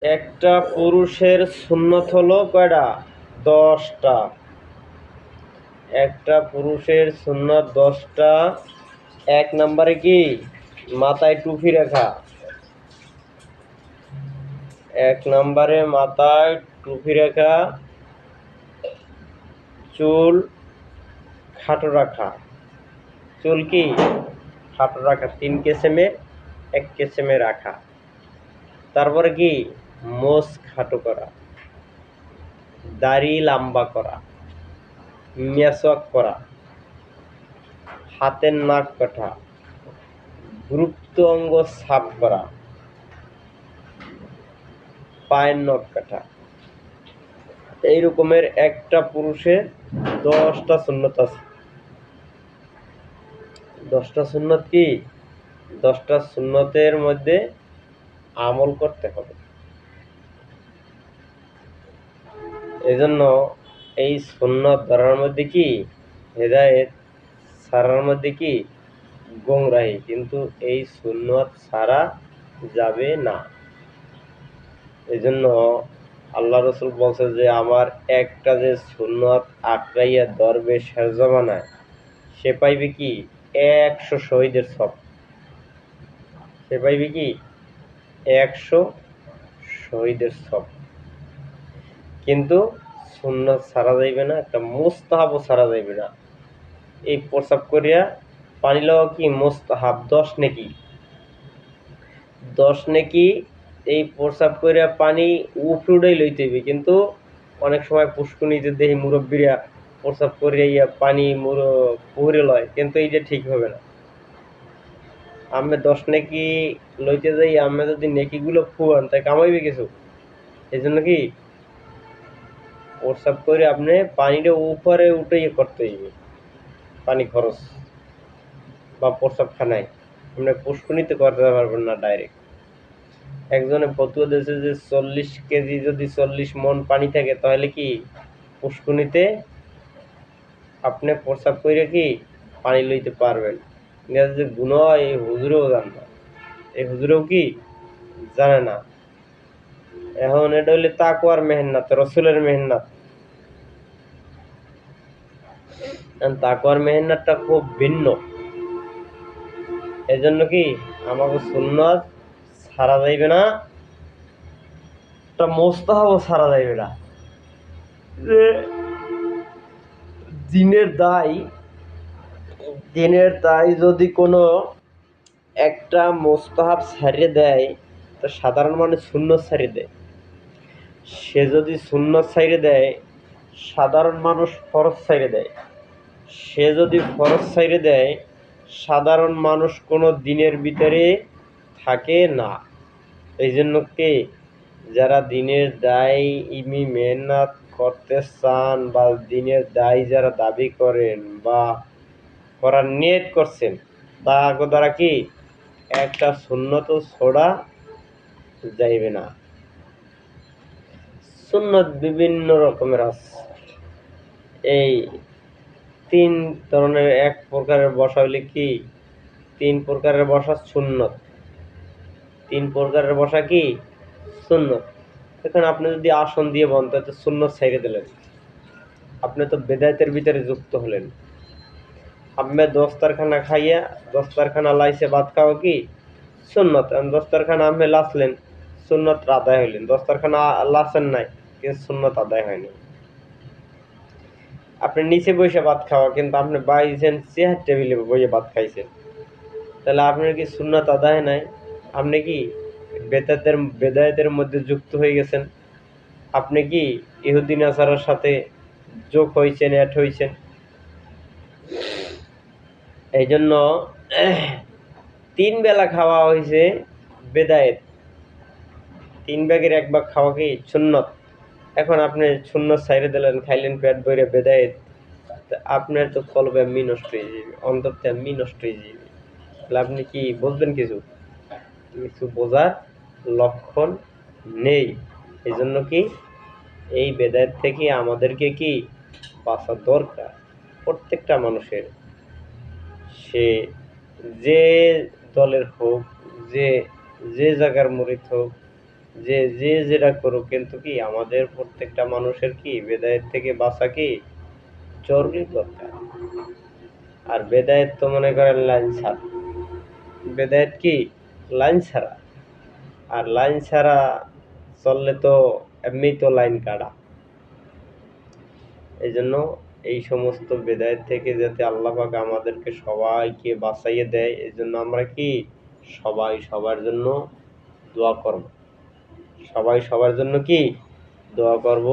একটা পুরুষের সুন্নত হলো কয়টা? 10টা। একটা পুরুষের সুন্নত 10টা। 1 নম্বরে কি? মাথায় টুপি রাখা। 1 নম্বরে মাথায় টুপি রাখা, চুল খাটো রাখা। চুল কি? খাটো রাখা, 3 কেসেমে 1 কেসেমে রাখা। তারপরে কি? মোছ খাটো করা, দাড়ি লম্বা করা, মেসওয়াক করা, হাতের নাক কাটা, গুরুত্ব অঙ্গ সাফ করা, পায়ের নখ কাটা। এই রকমের একটা পুরুষের 10টা সুন্নত আছে। 10টা সুন্নত কি? 10টা সুন্নতের মধ্যে আমল করতে হবে। এজন্য এই সুন্নত ধরার মধ্যে কি হেদায়েত, ছাড়ার মধ্যে কি গোমরাহি। কিন্তু এই সুন্নত ছাড়া যাবে না। এজন্য আল্লাহ রসুল বলছে যে আমার একটা যে সুন্নত আঁকড়াইয়া ধরবে শেষ জমানায়, সে পাইবে কি 100 শহীদের সব। সে পাইবে কি 100 শহীদের সব। কিন্তু সুন্নত ছাড়া যাইবে না, একটা মুস্তাহাবও ছাড়া যাইবে না। এই প্রসাব করিয়া পানি লওয়া কি মুস্তাহাব, 10 নেকি। 10 নেকি এই প্রসাব করিয়া পানি উফরুডাই লইতে হইবে। কিন্তু অনেক সময় পুষ্কুনিতে দেখি মুরব্বীরা প্রসাব করিয়া পানি পুকুরে লয়, কিন্তু এইটা ঠিক হবে না। আমি 10 নেকি লইতে যাই, আমি যদি নেকিগুলো ফুয়ান তাই কামাইবে কিছু। এই জন্য কি প্রসাব করে আপনি পানিটা উপরে উঠে করতে হইবে, পানি খরচ বা প্রসাবখানায়। আপনি পুষ্কুনিতে করতে পারবেন না ডাইরেক্ট। একজনে ফতুয়া দিয়েছে যে 40 কেজি যদি 40 মন পানি থাকে, তাহলে কি পুষ্কুনিতে আপনি প্রসাব করে কি পানি লইতে পারবেন। যে গুণ এই হুজুরেও জান না, এই হুজুরেও কি জানে না। এখন এটা হইলে তাকওয়ার মেহনত, রসুলের মেহনত। তাকওয়ার মেহনতটা খুব ভিন্ন। এই জন্য কি আমাকে সুন্নত ছাড়া যাইবে না, একটা মোস্তাহাবও ছাড়া যাইবে না। যে দিনের দায় যদি কোনো একটা মোস্তাহাব ছাড়িয়ে দেয়, তো সাধারণ মানুষ সুন্নত ছাড়িয়ে দেয়। সে যদি সুন্নত ছাড়িয়ে দেয়, সাধারণ মানুষ ফরজ ছাড়িয়ে দেয়। সে যদি ফরজ ছাড়িয়ে দেয়, সাধারণ মানুষ কোনো দিনের ভিতরে থাকে না। এই জন্য কি যারা দিনের দায় মেহনত করতে চান বা দিনের দায় যারা দাবি করেন বা করার নিয়ত করছেন, তার দ্বারা কি একটা সুন্নত ছোড়া যাইবে না। সুন্নত বিভিন্ন রকমের আছে। এই 3 ধরনের। এক প্রকারের বসা হইলে কি 3 প্রকারের বসা সুন্নত। 3 প্রকারের বসা কি সুন্নত। এখন আপনি যদি আসন দিয়ে বন, তাহলে সুন্নত ছেড়ে দিলেন, আপনি তো বেদায়েতের ভিতরে যুক্ত হলেন। আপনি দস্তারখানা খাইয়া দস্তারখানা লাইছে ভাত খাওয়া কি সুন্নত। দস্তারখানা আপনি লাসলেন, সুন্নত আদায় হইলেন। দস্তারখানা লাসেন নাই, কিন্তু সুন্নত আদায় হয়নি। আপনি নিচে বসে ভাত খাওয়া, কিন্তু আপনি বাইছেন চেয়ার টেবিলে বসে ভাত খাইছেন, তাহলে আপনার কি সুন্নত আদায় নাই? আপনি কি বেদায়েতের মধ্যে যুক্ত হয়ে গেছেন। আপনি কি ইহুদি নাসারার সাথে যোগ হয়েছেন, অ্যাড হয়েছেন। এই জন্য 3 বেলা খাওয়া হয়েছে বেদায়েত, 3 ভাগের 1 ভাগ খাওয়া কি সুন্নত। এখন আপনি সুন্নত ছাইড়ে দিলেন, খাইলেন পেট ভরে বেদায়েত, আপনার তো কলবে এমনি নষ্ট হয়ে যাবে, অন্তরটা এমনি নষ্ট হয়ে যাবে। তাহলে আপনি কি বুঝবেন? কিছু বোঝার লক্ষণ নেই। এই জন্য কি এই বেদায়েত থেকে আমাদেরকে কি বাঁচা দরকার প্রত্যেকটা মানুষের। সে যে দলের হোক, যে জায়গার মুরিদ হোক, যে যে যেটা করুক, কিন্তু কি আমাদের প্রত্যেকটা মানুষের কি বেদায়েত থেকে বাঁচা কি জরুরি দরকার। আর বেদায়েত তো মনে করেন লাইন ছাড়া, বেদায়েত কি লাইন ছাড়া, আর লাইন ছাড়া চললে তো এমনি তো লাইন কাটা। এই জন্য এই সমস্ত বেদায়েত থেকে যাতে আল্লাহ পাক আমাদেরকে সবাইকে বাঁচাইয়ে দেয়, এই জন্য আমরা কি সবাই সবার জন্য দোয়া করব। সবাই সবার জন্য কি দোয়া করব,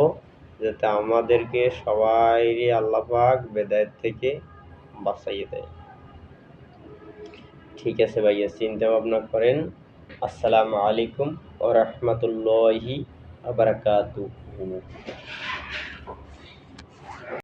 যাতে আমাদেরকে সবাইরই আল্লাহ পাক বেদায়েত থেকে বাঁচাইয়ে দেয়। ঠিক আছে ভাইয়া, চিন্তা ভাবনা করেন। আসসালামু আলাইকুম ওয়া রাহমাতুল্লাহি ওয়া বারাকাতুহু।